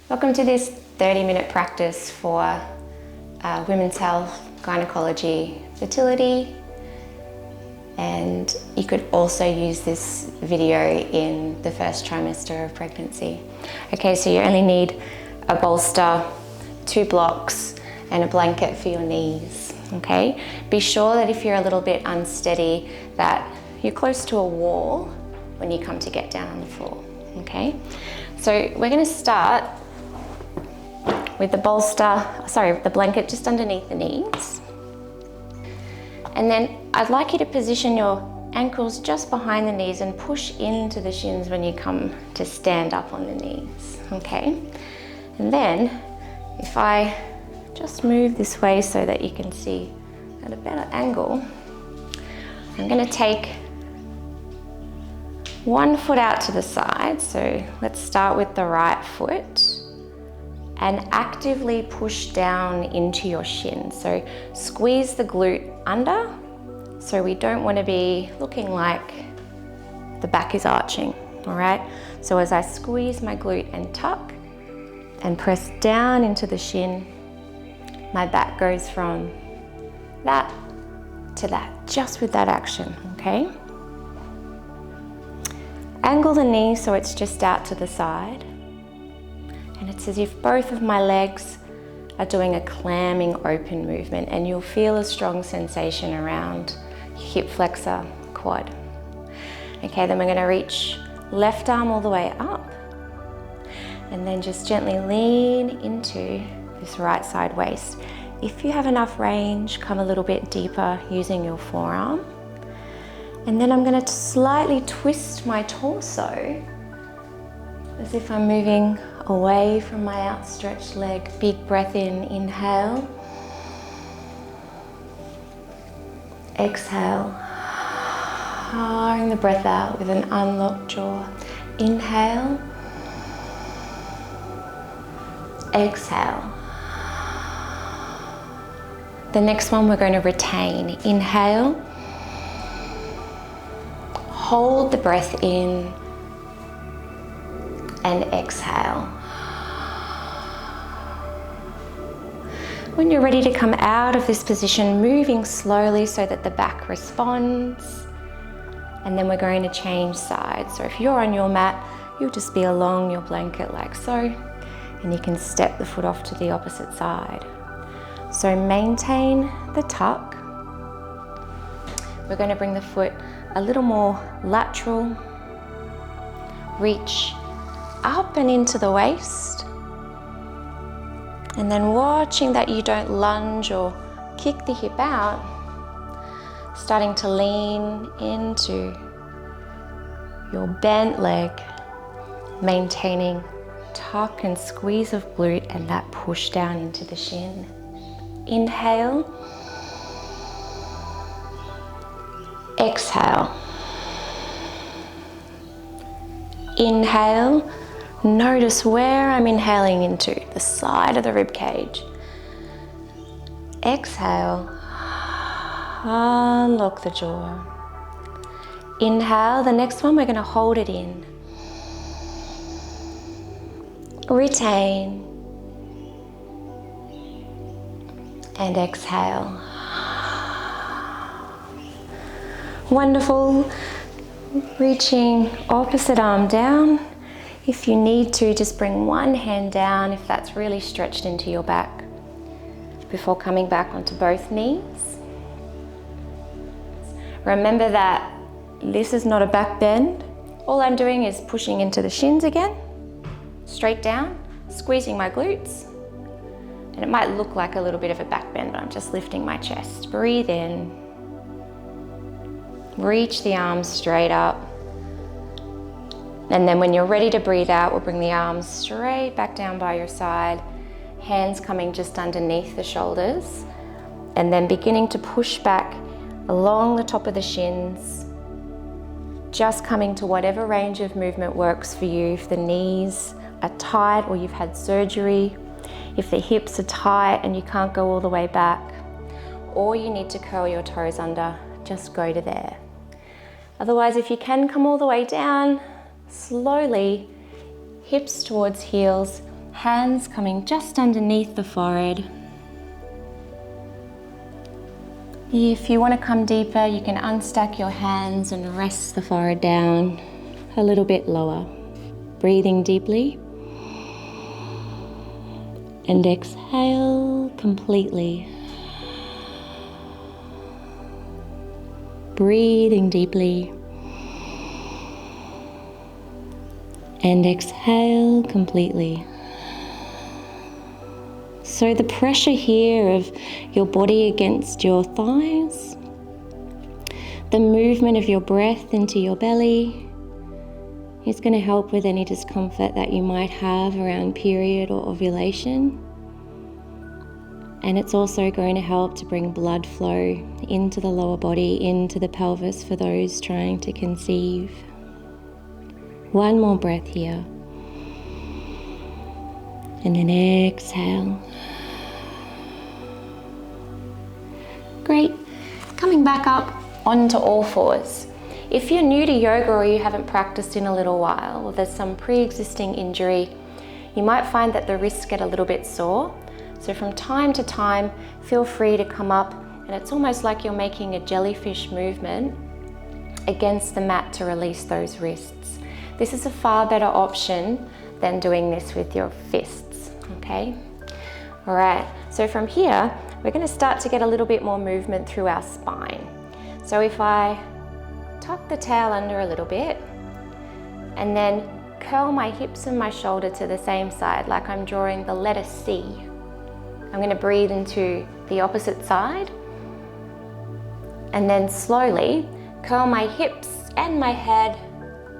Welcome to this 30-minute practice for women's health, gynecology, fertility, and you could also use this video in the first trimester of pregnancy. Okay, so you only need a bolster, 2 blocks, and a blanket for your knees, okay? Be sure that if you're a little bit unsteady, that you're close to a wall when you come to get down on the floor, okay? So we're gonna start with the the blanket just underneath the knees. And then I'd like you to position your ankles just behind the knees and push into the shins when you come to stand up on the knees, okay? And then if I just move this way so that you can see at a better angle, I'm gonna take one foot out to the side. So let's start with the right foot and actively push down into your shin. So squeeze the glute under, so we don't want to be looking like the back is arching, all right? So as I squeeze my glute and tuck and press down into the shin, my back goes from that to that, just with that action, okay? Angle the knee so it's just out to the side. And it's as if both of my legs are doing a clamming open movement, and you'll feel a strong sensation around hip flexor, quad. Okay, then we're gonna reach left arm all the way up, and then just gently lean into this right side waist. If you have enough range, come a little bit deeper using your forearm. And then I'm gonna slightly twist my torso as if I'm moving away from my outstretched leg. Big breath in, inhale. Exhale. Powering the breath out with an unlocked jaw. Inhale. Exhale. The next one we're going to retain. Inhale. Hold the breath in and exhale. When you're ready to come out of this position, moving slowly so that the back responds, and then we're going to change sides. So if you're on your mat, you'll just be along your blanket like so, and you can step the foot off to the opposite side. So maintain the tuck. We're going to bring the foot a little more lateral, reach up and into the waist, and then watching that you don't lunge or kick the hip out, starting to lean into your bent leg, maintaining tuck and squeeze of glute and that push down into the shin. Inhale, exhale. Inhale, notice where I'm inhaling into, the side of the rib cage. Exhale, unlock the jaw. Inhale, the next one we're going to hold it in. Retain. And exhale. Wonderful. Reaching opposite arm down. If you need to, just bring one hand down if that's really stretched into your back before coming back onto both knees. Remember that this is not a back bend. All I'm doing is pushing into the shins again, straight down, squeezing my glutes. And it might look like a little bit of a back bend, but I'm just lifting my chest. Breathe in. Reach the arms straight up. And then when you're ready to breathe out, we'll bring the arms straight back down by your side, hands coming just underneath the shoulders, and then beginning to push back along the top of the shins, just coming to whatever range of movement works for you. If the knees are tight or you've had surgery, if the hips are tight and you can't go all the way back, or you need to curl your toes under, just go to there. Otherwise, if you can come all the way down, slowly, hips towards heels, hands coming just underneath the forehead. If you want to come deeper, you can unstack your hands and rest the forehead down a little bit lower. Breathing deeply. And exhale completely. Breathing deeply. And exhale completely. So the pressure here of your body against your thighs, the movement of your breath into your belly is going to help with any discomfort that you might have around period or ovulation. And it's also going to help to bring blood flow into the lower body, into the pelvis for those trying to conceive. One more breath here. And then exhale. Great. Coming back up onto all fours. If you're new to yoga or you haven't practiced in a little while, or there's some pre-existing injury, you might find that the wrists get a little bit sore. So from time to time, feel free to come up, and it's almost like you're making a jellyfish movement against the mat to release those wrists. This is a far better option than doing this with your fists, okay? All right, so from here, we're going to start to get a little bit more movement through our spine. So if I tuck the tail under a little bit and then curl my hips and my shoulder to the same side, like I'm drawing the letter C. I'm going to breathe into the opposite side and then slowly curl my hips and my head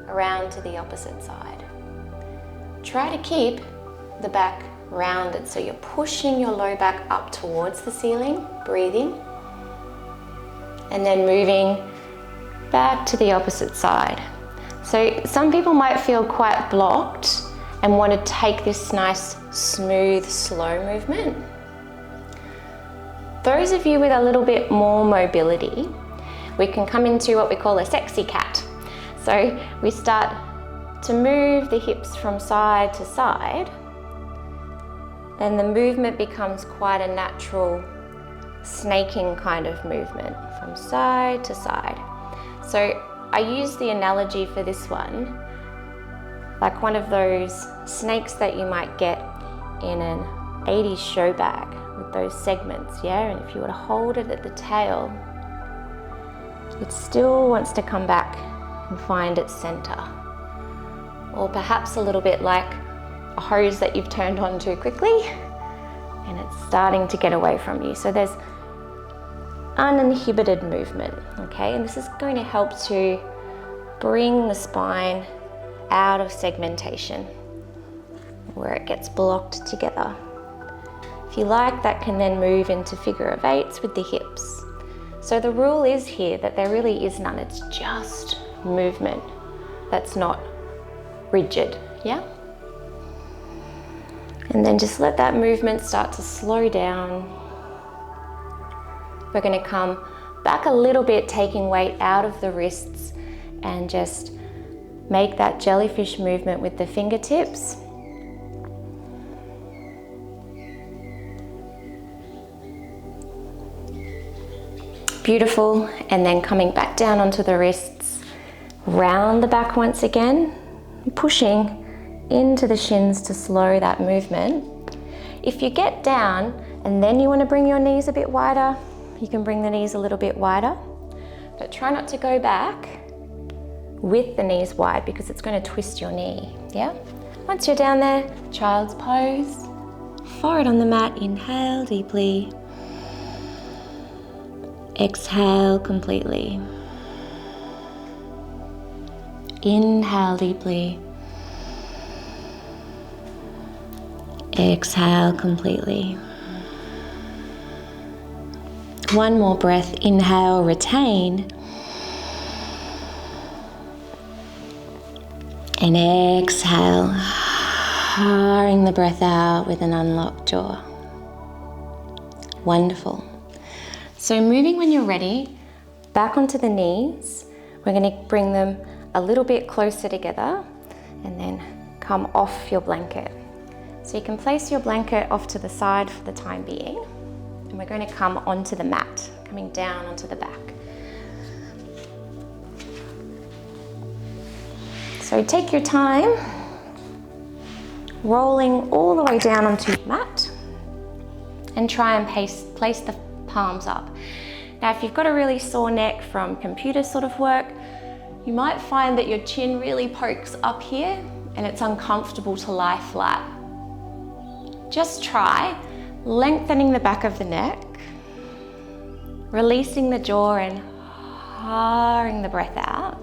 around to the opposite side. Try to keep the back rounded, so you're pushing your low back up towards the ceiling, breathing, and then moving back to the opposite side. So some people might feel quite blocked and want to take this nice, smooth, slow movement. Those of you with a little bit more mobility, we can come into what we call a sexy cat. So we start to move the hips from side to side, and the movement becomes quite a natural snaking kind of movement from side to side. So I use the analogy for this one like one of those snakes that you might get in an 80s show bag with those segments, yeah? And if you were to hold it at the tail, it still wants to come back and find its center. Or perhaps a little bit like a hose that you've turned on too quickly and it's starting to get away from you. So there's uninhibited movement, okay? And this is going to help to bring the spine out of segmentation where it gets blocked together. If you like, that can then move into figure of eights with the hips. So the rule is here that there really is none, it's just movement that's not rigid, yeah? And then just let that movement start to slow down. We're going to come back a little bit, taking weight out of the wrists and just make that jellyfish movement with the fingertips. Beautiful. And then coming back down onto the wrists, round the back once again, pushing into the shins to slow that movement. If you get down and then you want to bring your knees a bit wider, you can bring the knees a little bit wider, but try not to go back with the knees wide because it's going to twist your knee, yeah? Once you're down there, child's pose, forward on the mat, inhale deeply, exhale completely, inhale deeply, exhale completely. One more breath, inhale, retain, and exhale. Haaring the breath out with an unlocked jaw. Wonderful. So moving when you're ready, back onto the knees. We're going to bring them a little bit closer together and then come off your blanket. So you can place your blanket off to the side for the time being. And we're going to come onto the mat, coming down onto the back. So take your time, rolling all the way down onto your mat, and try and place the palms up. Now, if you've got a really sore neck from computer sort of work, you might find that your chin really pokes up here and it's uncomfortable to lie flat. Just try lengthening the back of the neck, releasing the jaw and haaring the breath out.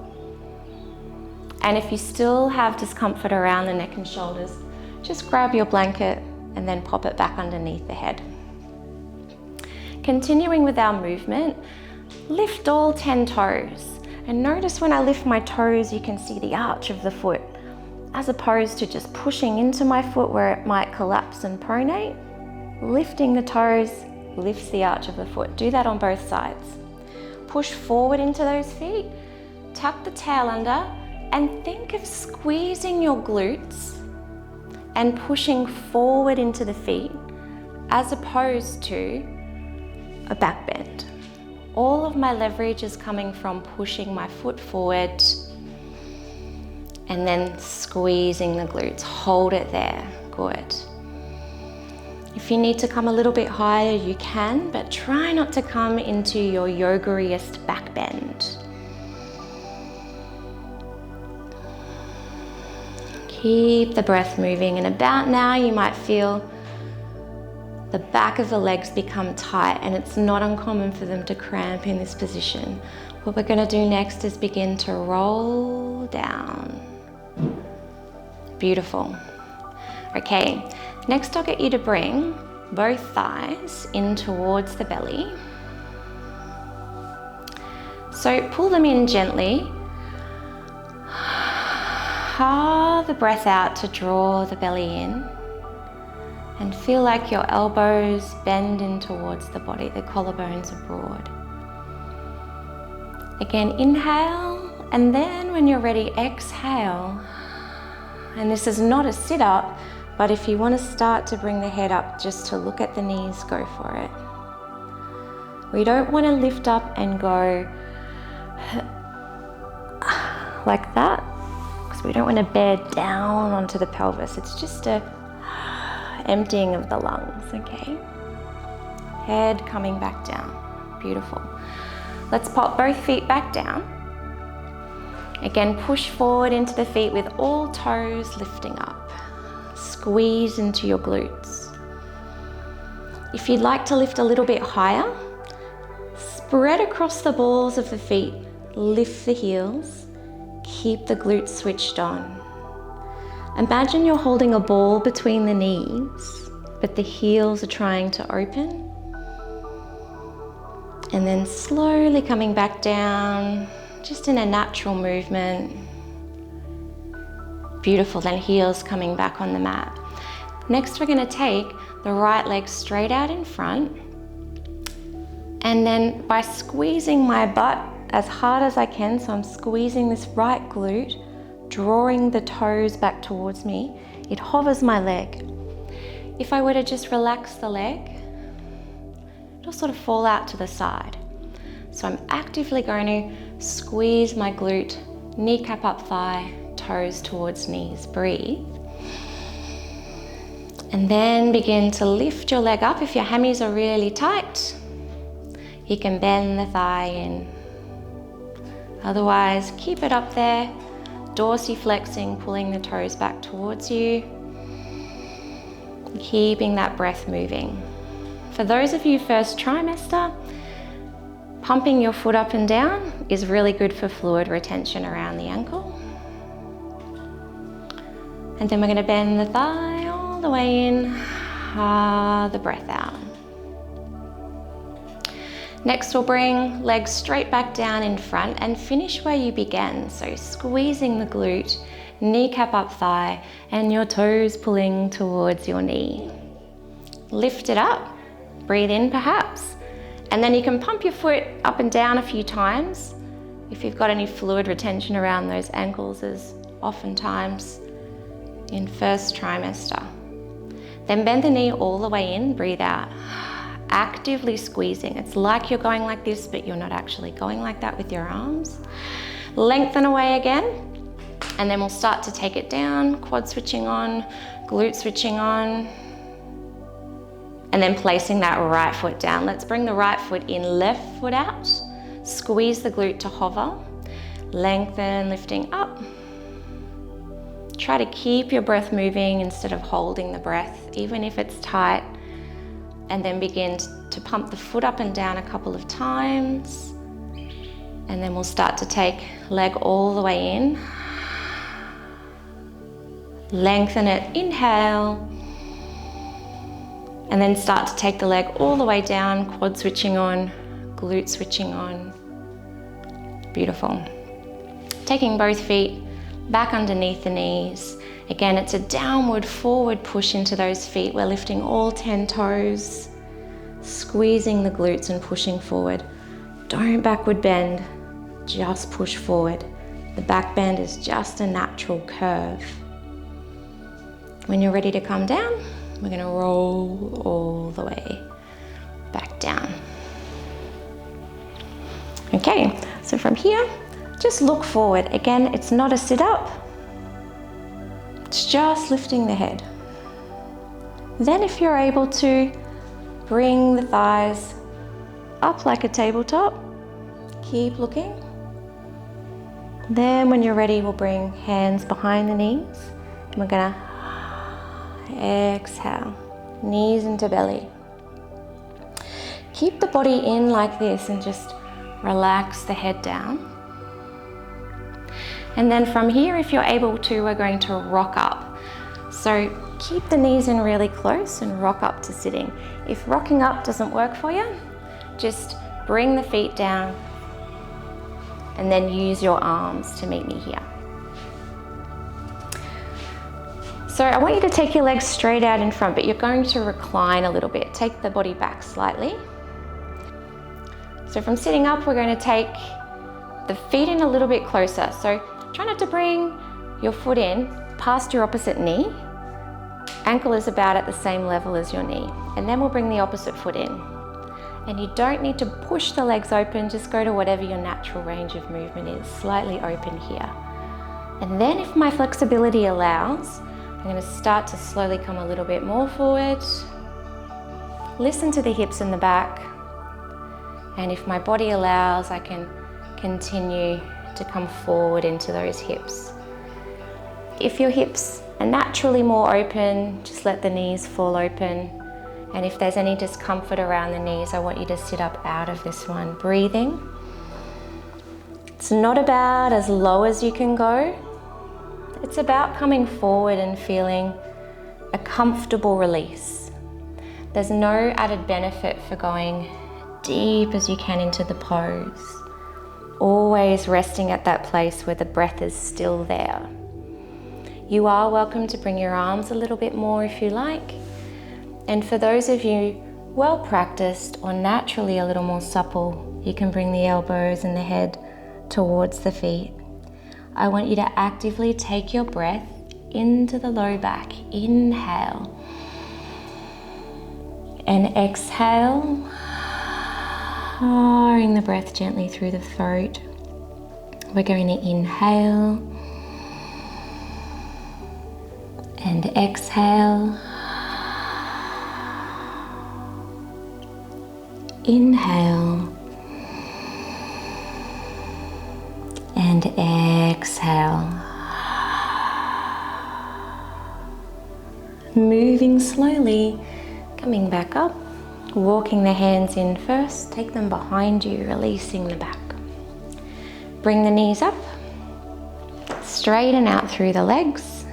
And if you still have discomfort around the neck and shoulders, just grab your blanket and then pop it back underneath the head. Continuing with our movement, lift all 10 toes. And notice when I lift my toes, you can see the arch of the foot, as opposed to just pushing into my foot where it might collapse and pronate. Lifting the toes lifts the arch of the foot. Do that on both sides. Push forward into those feet, tuck the tail under, and think of squeezing your glutes and pushing forward into the feet as opposed to a back bend. All of my leverage is coming from pushing my foot forward and then squeezing the glutes. Hold it there. Good. If you need to come a little bit higher, you can, but try not to come into your yoguriest back bend. Keep the breath moving, and about now you might feel the back of the legs become tight, and it's not uncommon for them to cramp in this position. What we're going to do next is begin to roll down. Beautiful. Okay, next I'll get you to bring both thighs in towards the belly. So pull them in gently. Haa the breath out to draw the belly in. And feel like your elbows bend in towards the body, the collarbones are broad. Again, inhale, and then when you're ready, exhale. And this is not a sit-up, but if you want to start to bring the head up just to look at the knees, go for it. We don't want to lift up and go like that, because we don't want to bear down onto the pelvis. It's just a emptying of the lungs, okay? Head coming back down. Beautiful. Let's pop both feet back down. Again, push forward into the feet with all toes lifting up. Squeeze into your glutes. If you'd like to lift a little bit higher, spread across the balls of the feet, lift the heels, keep the glutes switched on. Imagine you're holding a ball between the knees, but the heels are trying to open. And then slowly coming back down, just in a natural movement. Beautiful, then heels coming back on the mat. Next, we're going to take the right leg straight out in front. And then by squeezing my butt as hard as I can, so I'm squeezing this right glute, drawing the toes back towards me, it hovers my leg. If I were to just relax the leg, it'll sort of fall out to the side. So I'm actively going to squeeze my glute, kneecap up thigh, toes towards knees. Breathe. And then begin to lift your leg up. If your hammies are really tight, you can bend the thigh in. Otherwise, keep it up there. Dorsiflexing, pulling the toes back towards you. Keeping that breath moving. For those of you first trimester, pumping your foot up and down is really good for fluid retention around the ankle. And then we're going to bend the thigh all the way in, the breath out. Next, we'll bring legs straight back down in front and finish where you began. So squeezing the glute kneecap up thigh, and your toes pulling towards your knee. Lift it up, breathe in perhaps, and then you can pump your foot up and down a few times if you've got any fluid retention around those ankles, as oftentimes in first trimester. Then bend the knee all the way in, breathe out, actively squeezing. It's like you're going like this, but you're not actually going like that with your arms. Lengthen away again. And then we'll start to take it down, quad switching on, glute switching on, and then placing that right foot down. Let's bring the right foot in, left foot out, squeeze the glute to hover, lengthen, lifting up. Try to keep your breath moving instead of holding the breath, even if it's tight, and then begin to pump the foot up and down a couple of times. And then we'll start to take leg all the way in. Lengthen it, inhale, and then start to take the leg all the way down, quad switching on, glute switching on. Beautiful. Taking both feet back underneath the knees. Again, it's a downward forward push into those feet. We're lifting all 10 toes, squeezing the glutes and pushing forward. Don't backward bend, just push forward. The back bend is just a natural curve. When you're ready to come down, we're going to roll all the way back down. Okay, so from here, just look forward. Again, it's not a sit-up. It's just lifting the head. Then if you're able to, bring the thighs up like a tabletop. Keep looking. Then when you're ready, we'll bring hands behind the knees. And we're going to exhale, knees into belly. Keep the body in like this and just relax the head down. And then from here, if you're able to, we're going to rock up. So keep the knees in really close and rock up to sitting. If rocking up doesn't work for you, just bring the feet down and then use your arms to meet me here. So I want you to take your legs straight out in front, but you're going to recline a little bit. Take the body back slightly. So from sitting up, we're going to take the feet in a little bit closer. So try not to bring your foot in past your opposite knee. Ankle is about at the same level as your knee. And then we'll bring the opposite foot in. And you don't need to push the legs open, just go to whatever your natural range of movement is, slightly open here. And then if my flexibility allows, I'm going to start to slowly come a little bit more forward. Listen to the hips in the back. And if my body allows, I can continue to come forward into those hips. If your hips are naturally more open, just let the knees fall open. And if there's any discomfort around the knees, I want you to sit up out of this one, breathing. It's not about as low as you can go. It's about coming forward and feeling a comfortable release. There's no added benefit for going deep as you can into the pose. Always resting at that place where the breath is still there. You are welcome to bring your arms a little bit more if you like. And for those of you well practiced or naturally a little more supple, you can bring the elbows and the head towards the feet. I want you to actively take your breath into the low back. Inhale. And exhale. Pouring the breath gently through the throat. We're going to inhale. And exhale. Inhale. And exhale. Moving slowly, coming back up, walking the hands in first, take them behind you, releasing the back. Bring the knees up, straighten out through the legs,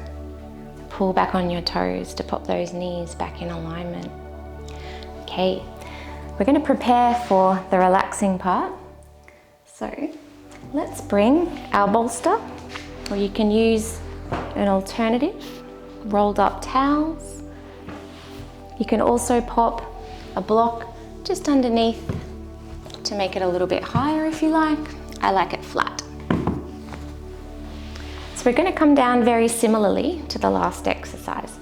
pull back on your toes to pop those knees back in alignment. Okay, we're going to prepare for the relaxing part. So let's bring our bolster, or you can use an alternative, rolled up towels. You can also pop a block just underneath to make it a little bit higher if you like. I like it flat. So we're going to come down very similarly to the last exercise.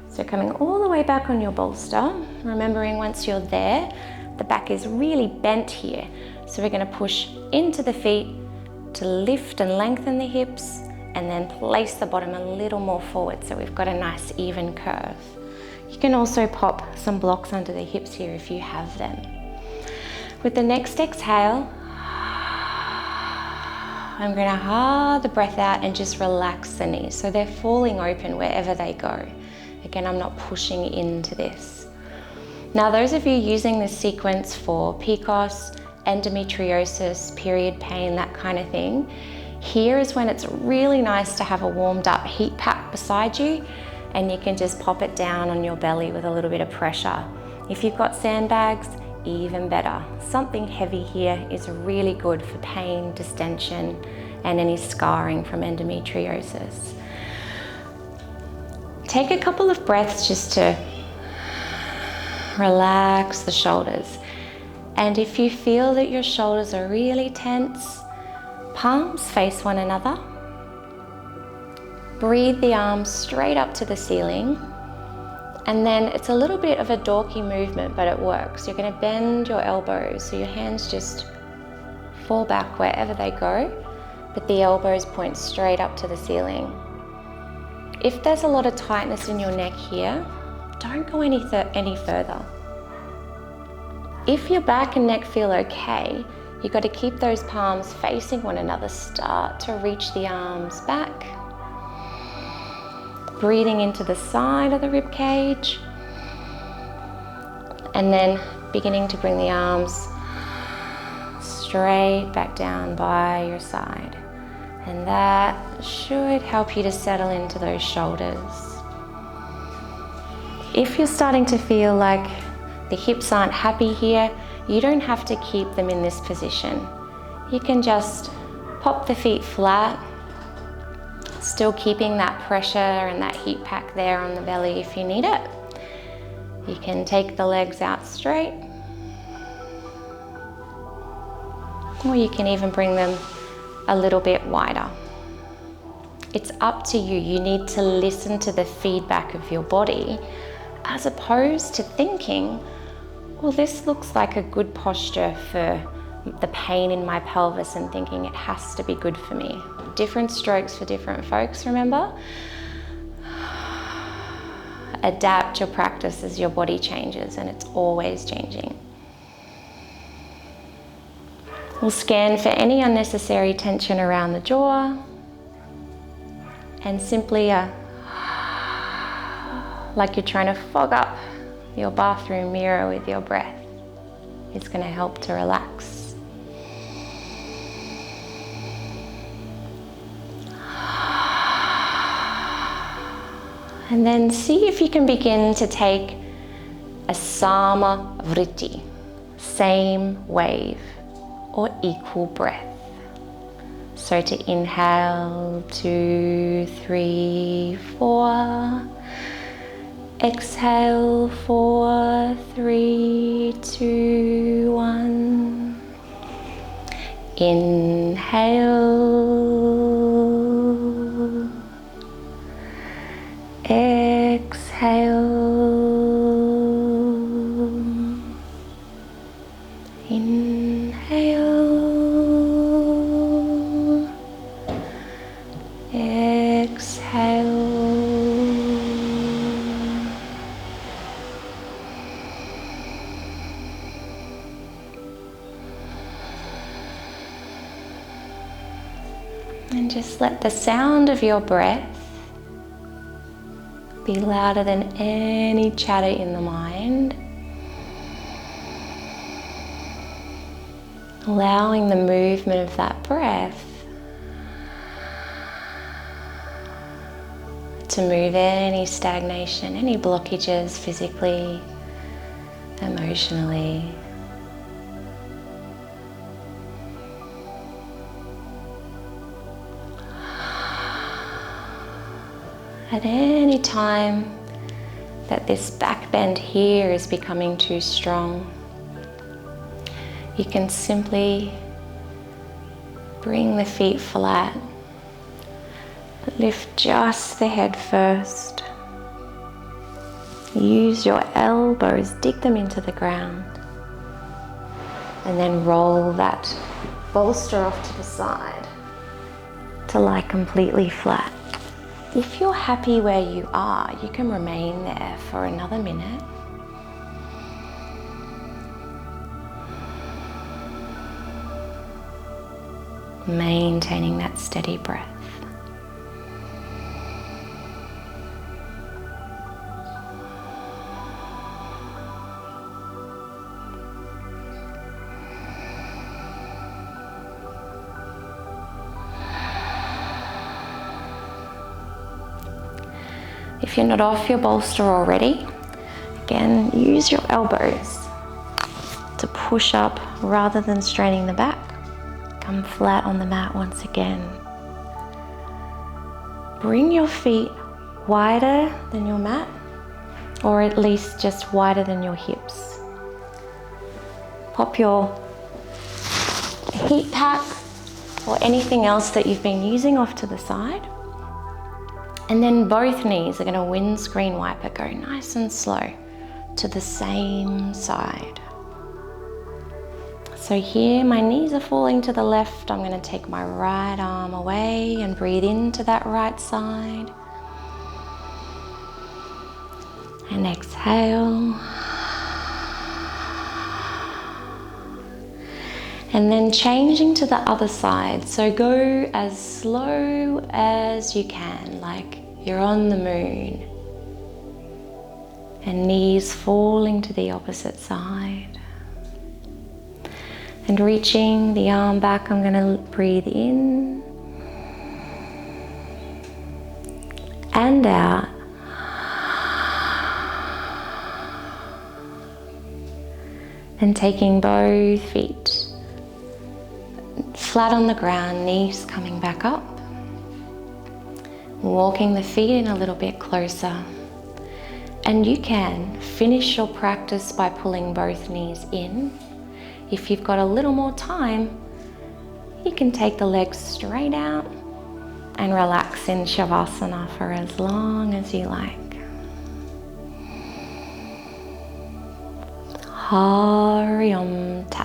So coming all the way back on your bolster, remembering once you're there, the back is really bent here. So we're going to push into the feet to lift and lengthen the hips, and then place the bottom a little more forward so we've got a nice even curve. You can also pop some blocks under the hips here if you have them. With the next exhale, I'm going to hold the breath out and just relax the knees so they're falling open wherever they go. Again, I'm not pushing into this. Now, those of you using this sequence for PCOS, endometriosis, period pain, that kind of thing, here is when it's really nice to have a warmed up heat pack beside you, and you can just pop it down on your belly with a little bit of pressure. If you've got sandbags, even better. Something heavy here is really good for pain, distension, and any scarring from endometriosis. Take a couple of breaths just to relax the shoulders. And if you feel that your shoulders are really tense, palms face one another. Breathe the arms straight up to the ceiling. And then it's a little bit of a dorky movement, but it works. You're going to bend your elbows so your hands just fall back wherever they go, but the elbows point straight up to the ceiling. If there's a lot of tightness in your neck here, don't go any further. If your back and neck feel okay, you've got to keep those palms facing one another. Start to reach the arms back. Breathing into the side of the rib cage. And then beginning to bring the arms straight back down by your side. And that should help you to settle into those shoulders. If you're starting to feel like the hips aren't happy here, you don't have to keep them in this position. You can just pop the feet flat, still keeping that pressure and that heat pack there on the belly if you need it. You can take the legs out straight, or you can even bring them a little bit wider. It's up to you. You need to listen to the feedback of your body as opposed to thinking, well, this looks like a good posture for the pain in my pelvis, and thinking it has to be good for me. Different strokes for different folks, remember? Adapt your practice as your body changes, and it's always changing. We'll scan for any unnecessary tension around the jaw, and simply like you're trying to fog up your bathroom mirror with your breath. It's going to help to relax. And then see if you can begin to take a sama vritti, same wave or equal breath. So to inhale, 2, 3, 4. Exhale, 4, 3, 2, 1. Inhale. Exhale. Inhale. Exhale. And just let the sound of your breath be louder than any chatter in the mind. Allowing the movement of that breath to move any stagnation, any blockages physically, emotionally. At any time that this back bend here is becoming too strong, you can simply bring the feet flat. Lift just the head first. Use your elbows, dig them into the ground. And then roll that bolster off to the side to lie completely flat. If you're happy where you are, you can remain there for another minute. Maintaining that steady breath. If you're not off your bolster already, again, use your elbows to push up rather than straining the back. Come flat on the mat once again. Bring your feet wider than your mat, or at least just wider than your hips. Pop your heat pack or anything else that you've been using off to the side. And then both knees are going to windscreen wiper, go nice and slow to the same side. So here my knees are falling to the left. I'm going to take my right arm away and breathe into that right side. And exhale. And then changing to the other side. So go as slow as you can, like you're on the moon. And knees falling to the opposite side. And reaching the arm back, I'm going to breathe in and out. And taking both feet flat on the ground, knees coming back up. Walking the feet in a little bit closer. And you can finish your practice by pulling both knees in. If you've got a little more time, you can take the legs straight out and relax in Shavasana for as long as you like. Hari Om Tat.